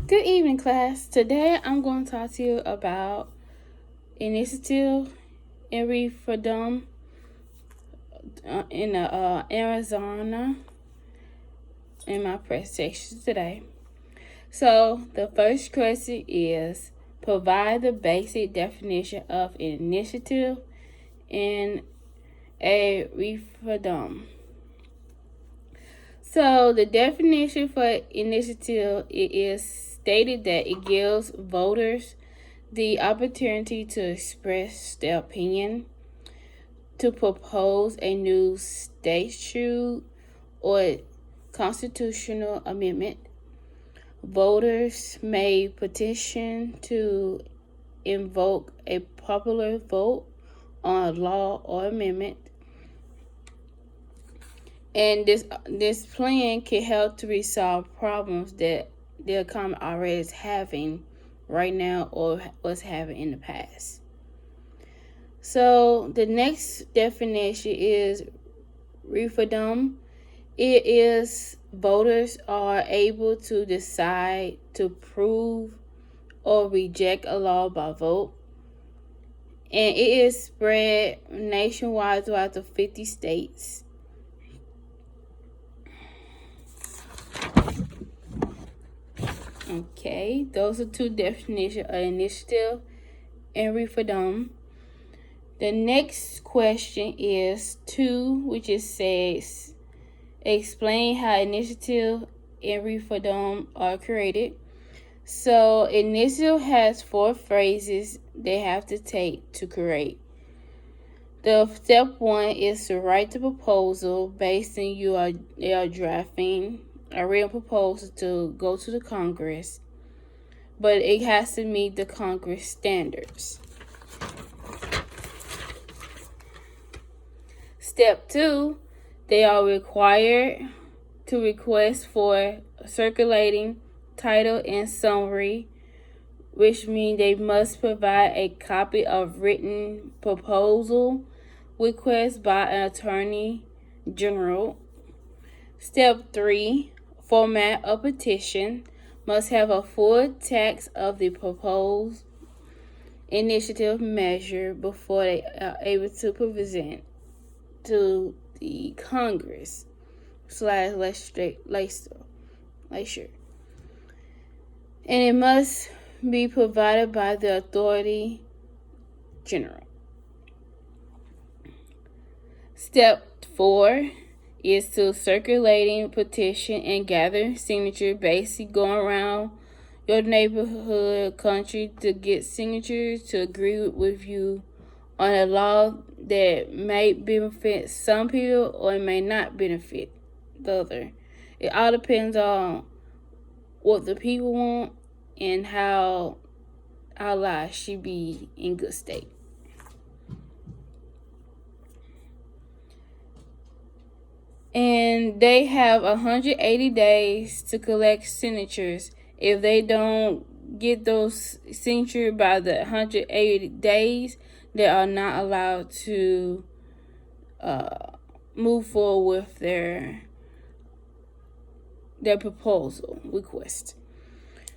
Good evening, class. Today I'm going to talk to you about initiative in referendum in Arizona in my presentation today. So the first question is provide the basic definition of initiative in a referendum. So the definition for initiative is stated that it gives voters the opportunity to express their opinion, to propose a new statute or constitutional amendment. Voters may petition to invoke a popular vote on a law or amendment. And this plan can help to resolve problems that the economy already is having right now or was having in the past. So the next definition is referendum. It is voters are able to decide to approve or reject a law by vote. And it is spread nationwide throughout the 50 states. Okay, those are two definitions of initiative and referendum. The next question is 2, which it says, explain how initiative and referendum are created. So initiative has 4 phrases they have to take to create. The step 1 is to write the proposal based on they are drafting a real proposal to go to the Congress, but it has to meet the Congress standards. Step 2, they are required to request for circulating title and summary, which means they must provide a copy of written proposal request by an attorney general. Step 3, format a petition, must have a full text of the proposed initiative measure before they are able to present to the Congress / legislature. And it must be provided by the authority general. Step 4 is to circulating petition and gather signature, basically going around your neighborhood, country to get signatures to agree with you on a law that may benefit some people or it may not benefit the other. It all depends on what the people want and how our lives should be in good state. And they have 180 days to collect signatures. If they don't get those signatures by the 180 days, they are not allowed to move forward with their proposal request.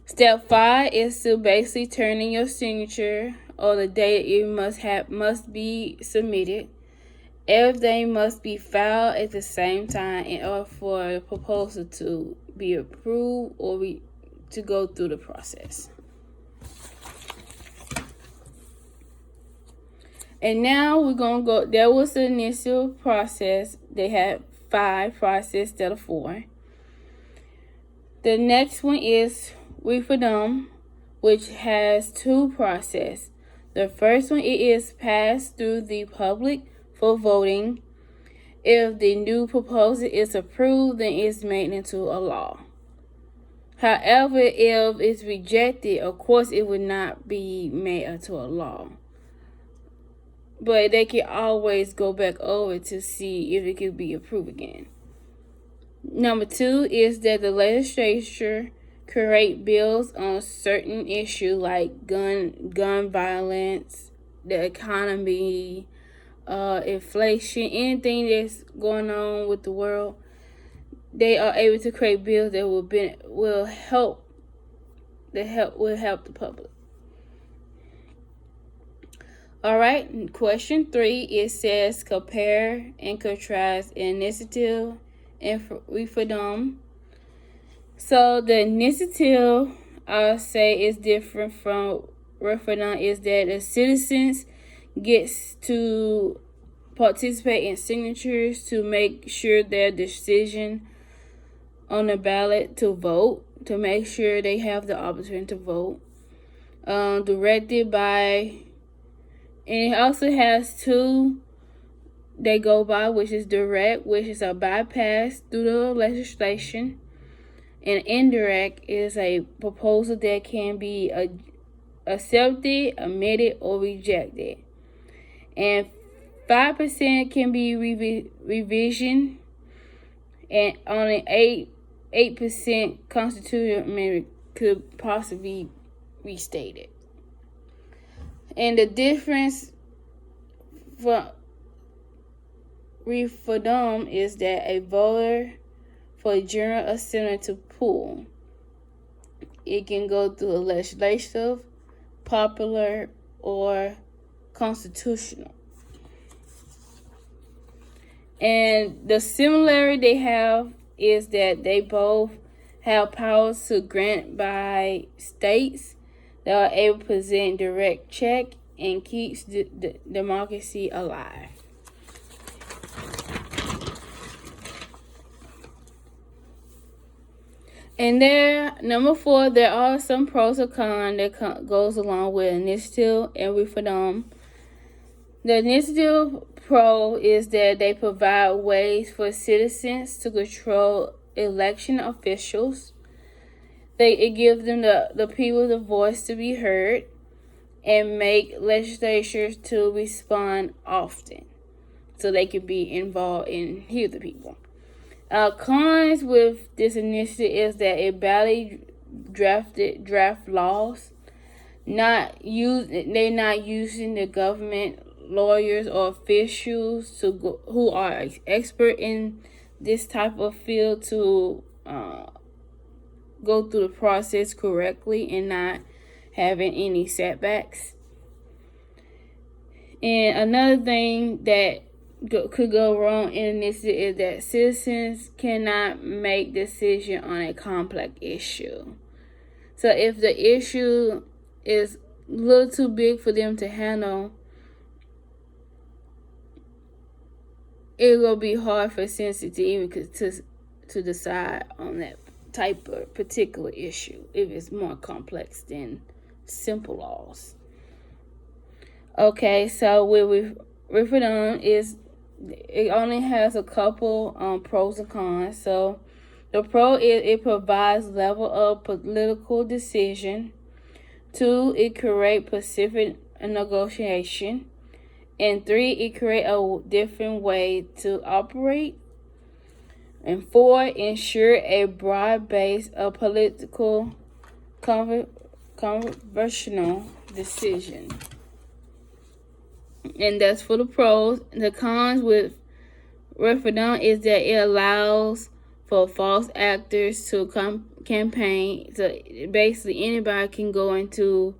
Step 5 is to basically turn in your signature on the day it must be submitted. Everything must be filed at the same time in order for the proposal to be approved or to go through the process. And now we're going to go, that was the initial process. They had 5 processes instead of 4. The next one is referendum, which has 2 processes. The first one, it is passed through the public for voting. If the new proposal is approved, then it's made into a law. However, if it's rejected, of course, it would not be made into a law. But they can always go back over to see if it could be approved again. Number 2 is that the legislature create bills on certain issues like gun violence, the economy, inflation, anything that's going on with the world. They are able to create bills that will help will help the public. All right, question 3, it says compare and contrast initiative and referendum. So the initiative, I'll say, is different from referendum is that the citizens gets to participate in signatures to make sure their decision on the ballot to vote, to make sure they have the opportunity to vote. Directed by, and it also has 2 they go by, which is direct, which is a bypass through the legislation, and indirect is a proposal that can be accepted, omitted, or rejected. And 5% can be revision, and only 8% constitutional amendment could possibly be restated. And the difference for referendum is that a voter for a General Assembly to pull, it can go through a legislative, popular, or constitutional. And the similarity they have is that they both have powers to grant by states that are able to present direct check and keeps the democracy alive. And there, number 4, there are some pros or cons that goes along with initiative and referendum. The initiative pro is that they provide ways for citizens to control election officials. It gives them the people the voice to be heard and make legislatures to respond often so they can be involved and hear the people. Cons with this initiative is that it badly draft laws. They're not using the government lawyers or officials who are expert in this type of field to go through the process correctly and not having any setbacks. And another thing that could go wrong in this is that citizens cannot make decisions on a complex issue. So if the issue is a little too big for them to handle, it will be hard for citizens to even to decide on that type of particular issue if it's more complex than simple laws. Okay, so with referendum it only has a couple pros and cons. So the pro is it provides level of political decision. 2, it creates pacific negotiation. And 3, it creates a different way to operate. And 4, ensure a broad base of political controversial decision. And that's for the pros. The cons with referendum is that it allows for false actors to campaign. So basically anybody can go into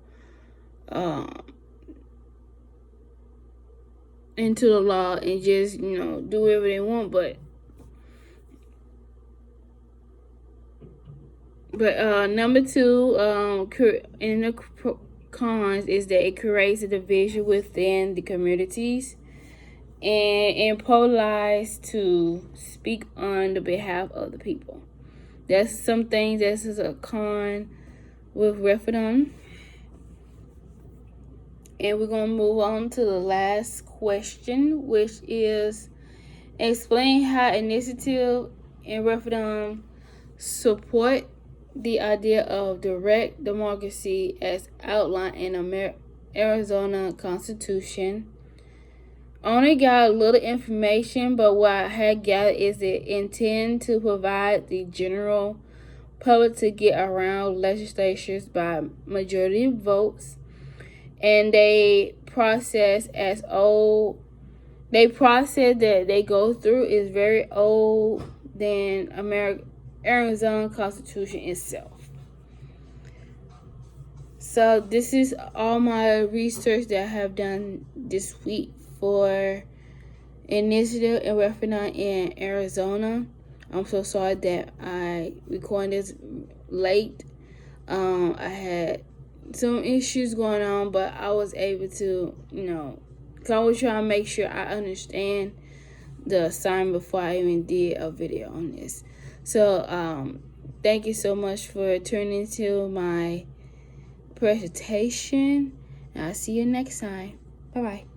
the law and just do whatever they want, but number 2, in the cons is that it creates a division within the communities and impolite to speak on the behalf of the people. That's some things that is a con with referendum. And we're going to move on to the last question, which is explain how initiative and referendum support the idea of direct democracy as outlined in Arizona Constitution. Only got a little information, but what I had gathered is it intend to provide the general public to get around legislatures by majority votes, and the process that they go through is very old than Arizona Constitution itself. So this is all my research that I have done this week for initiative and referendum in Arizona. I'm so sorry that I recorded this late. I had some issues going on, but I was able to, cause I was trying to make sure I understand the assignment before I even did a video on this. So, thank you so much for tuning into my presentation. I'll see you next time. Bye-bye.